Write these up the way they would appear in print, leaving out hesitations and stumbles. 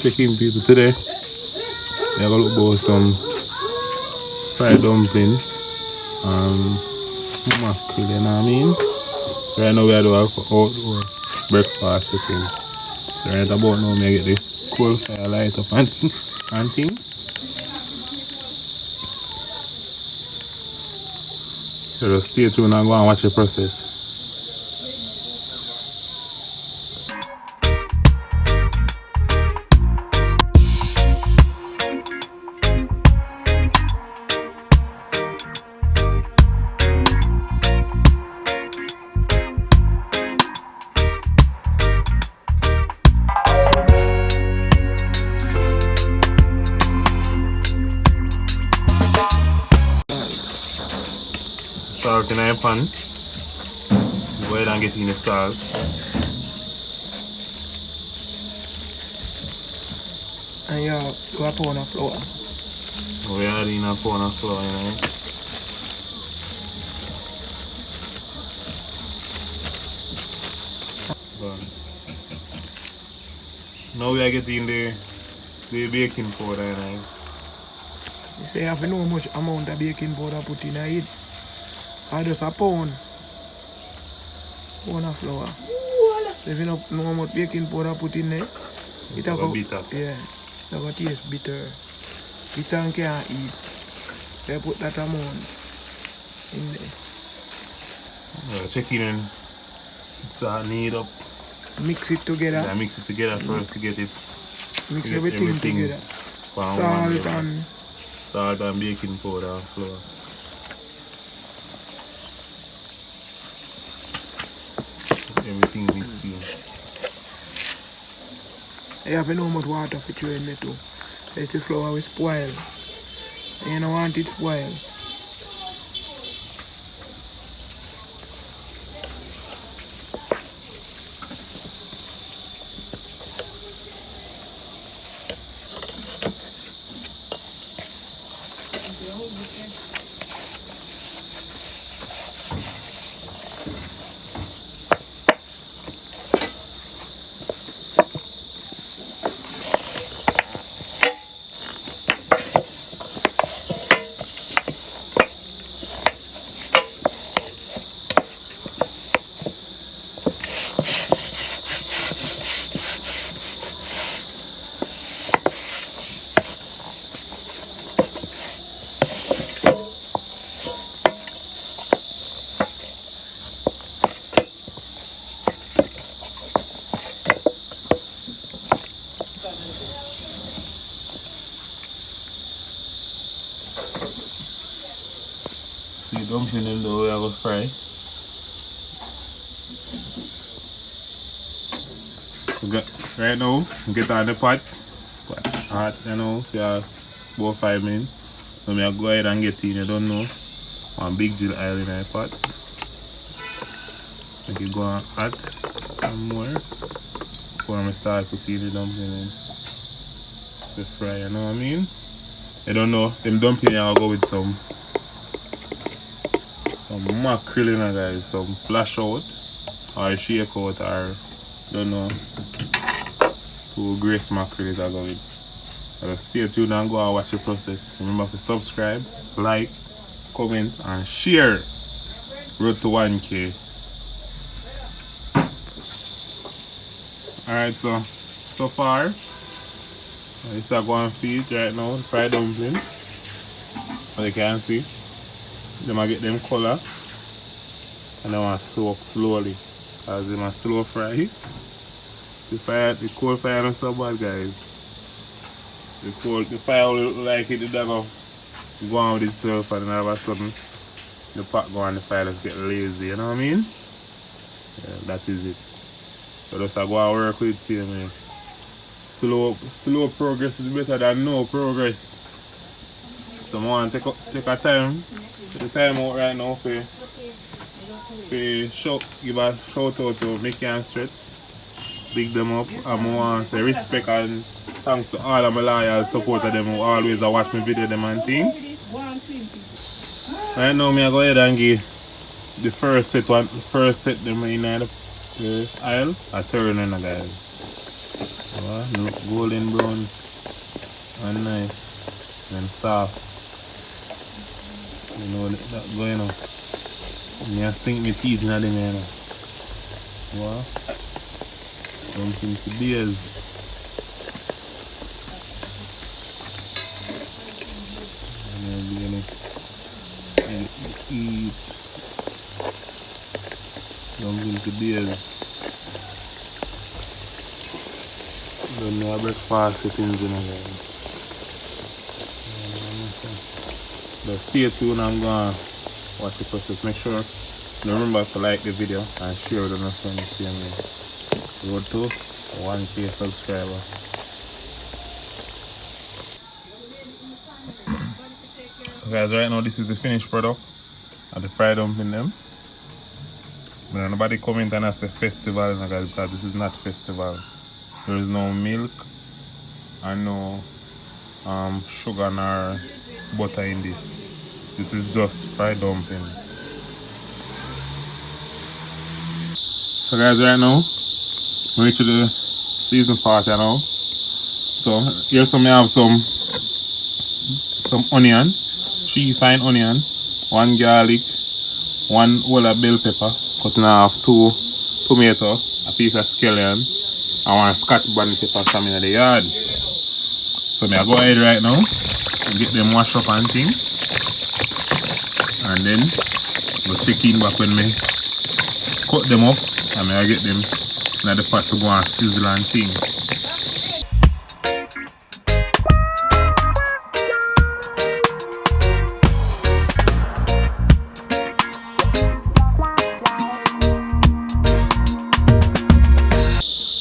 checking people today. We are gonna look about some fried dumpling and mackerel, you know what I mean? Right now we are doing outdoor breakfast setting. So right about now I get the coal fire light up and thing. So just stay tuned and go and watch the process. Salt in a pan. Go ahead and get in the salt. And you go a pound of flour. We are in a pound of flour, you know. Now we are getting the baking powder, you know. You say you have to know how much amount of baking powder put in it. Or just a pound of flour. So if you don't know how much baking powder put in there, it will go bitter. Yeah, it will taste bitter. Bitter and can't eat. So you put that amount in there. Check in and start knead up. Mix it together. Yeah, mix it together first to get it. Mix everything together. Salt and baking powder and flour. Everything mixed in. You have to know how much water to throw in there too. Let's the flour will spoil. And you don't want it spoiled. See dumpling in the way I will fry. Right now, get on the pot. Hot, you know, for about 5 minutes. So I go ahead and get in, you don't know. One big jill oil in the pot. Make it go on hot and more. Before I start putting the dumpling in the fry, you know what I mean? You don't know, them dumpling I'll go with some mackerel in it, guys, some flash out or shake out or don't know, 2 grace mackerel it I go with. So stay tuned and go and watch the process. Remember to subscribe, like, comment and share. Road to 1K. Alright, so far this is going to feed right now, fried dumpling. As you can see, they might get them color and they want to soak slowly because they must slow fry. The coal fire not so bad, guys. The fire will look like it go on with itself and then all of a sudden the pot go and the fire just get lazy, you know what I mean? Yeah, that is it. So just go and work with it, see me. Slow progress is better than no progress. So I want to take a time out right now for give a shout out to Mickey and Stretch. Big them up, and I want to say respect and thanks to all of my loyal supporters them who always watch my video them and thing. Right now I go ahead and give the first set them in the aisle. I turn in, guys. Look golden brown and nice and soft. You know that going on. Me I sink my teeth in them, you know. Wow. Something to beers. And then we're gonna eat something to beers. Don't know breakfast things, you know. But stay tuned, I'm gonna watch the process. Make sure remember to like the video and share it with your friends. Road to 1K subscriber. So guys, right now this is the finished product of the fried dumpling them. But nobody comment and I say festival, guys, because this is not festival. There is no milk and no sugar nor butter in this. This is just fried dumpling. So guys, right now we reach to the season part now. So here's some, I have some onion, 3 fine onion, 1 garlic, 1 whole of bell pepper, cut in half, 2 tomato, a piece of scallion, and 1 scotch bonnet pepper from in the yard. So I go ahead right now and get them washed up and thing, and then go check in back when me cut them up and I get them in the pot to go and sizzle and thing.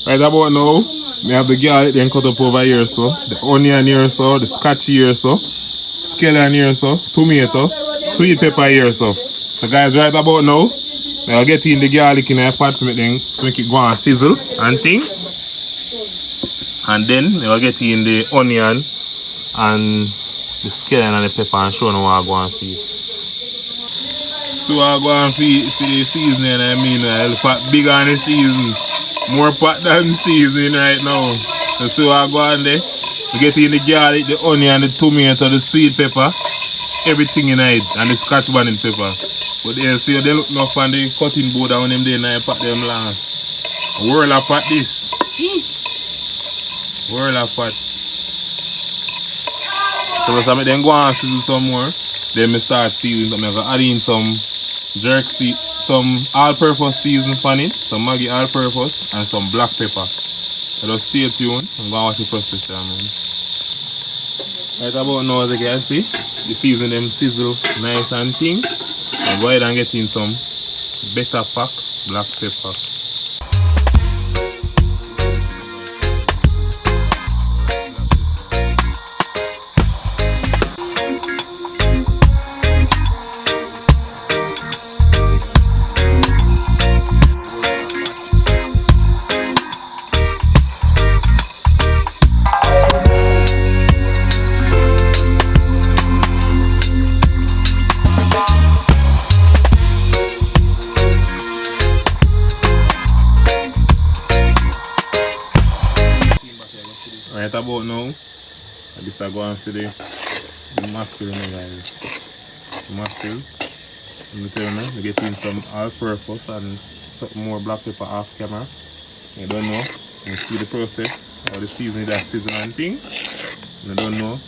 Right about now, we have the garlic then cut up over here, so the onion here, so the scotch here, so scallion here, so tomato, sweet pepper here, so guys, right about now, we'll get in the garlic in the pot to make it go and sizzle and thing, and then we'll get in the onion and the scallion and the pepper and show them what I go and feed. So I go and feed for the seasoning, I mean, the pot bigger than the season. More pot than seasoning right now. So I go on there, we get in the garlic, the onion, the tomato, the sweet pepper, everything in it, and the scotch bonnet pepper. But they see they look enough on the cutting board and when them there and I pot them last. A whirl of pot this. Whirl of pot. So once I make them go and sizzle some more, then I start seasoning something. I add in some jerk seed, some all-purpose seasoning on it, some Maggi all-purpose, and some black pepper. So just stay tuned and go and watch the process there, man. Right about now, as you can see, the season them sizzle nice and thin. And go ahead and get in some better pack black pepper. Right about now, this I go on to the mackerel, guys. The mackerel. I'm telling you, we get in some all-purpose and something more black pepper off camera. I don't know. You see the process or the seasoning that sizzle and thing. I don't know.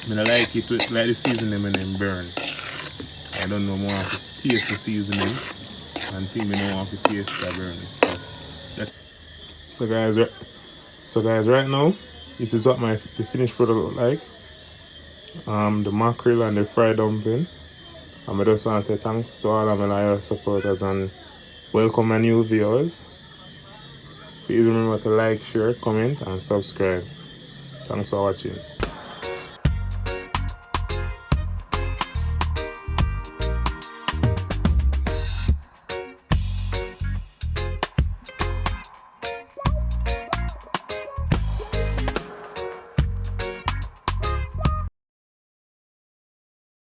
I don't like it with, like the seasoning when them burn. I don't know more of the taste the seasoning and think me know of the taste that burn. So guys, right now, this is what the finished product look like. The mackerel and the fried dumpling. I just want to say thanks to all of my loyal supporters and welcome my new viewers. Please remember to like, share, comment and subscribe. Thanks for watching.